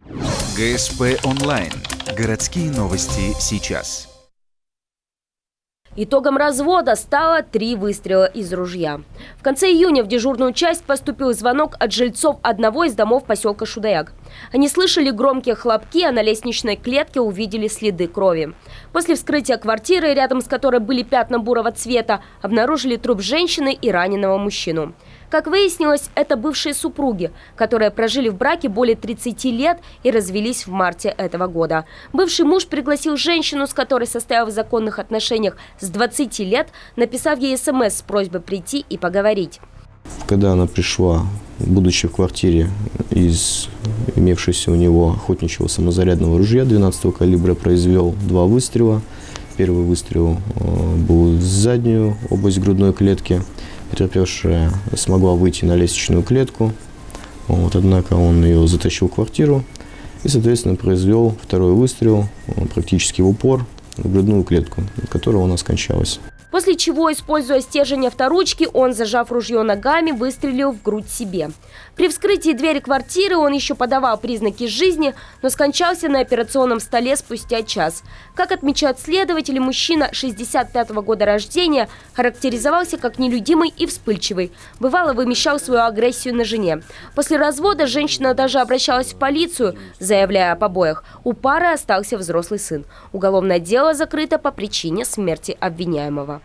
ГСП онлайн. Городские новости сейчас. Итогом развода стало 3 выстрела из ружья. В конце июня в дежурную часть поступил звонок от жильцов одного из домов поселка Шудаяк. Они слышали громкие хлопки, а на лестничной клетке увидели следы крови. После вскрытия квартиры, рядом с которой были пятна бурого цвета, обнаружили труп женщины и раненого мужчину. Как выяснилось, это бывшие супруги, которые прожили в браке более 30 лет и развелись в марте этого года. Бывший муж пригласил женщину, с которой состоял в законных отношениях с 20 лет, написав ей СМС с просьбой прийти и поговорить. Когда она пришла, будучи в квартире из имевшегося у него охотничьего самозарядного ружья 12-го калибра, произвел 2 выстрела. Первый выстрел был в заднюю область грудной клетки. Потерпевшая смогла выйти на лестничную клетку, однако он ее затащил в квартиру и, соответственно, произвел второй выстрел практически в упор в грудную клетку, от которого она скончалась. После чего, используя стержень авторучки, он, зажав ружье ногами, выстрелил в грудь себе. При вскрытии двери квартиры он еще подавал признаки жизни, но скончался на операционном столе спустя час. Как отмечают следователи, мужчина 65-го года рождения характеризовался как нелюдимый и вспыльчивый. Бывало, вымещал свою агрессию на жене. После развода женщина даже обращалась в полицию, заявляя о побоях. У пары остался взрослый сын. Уголовное дело закрыто по причине смерти обвиняемого.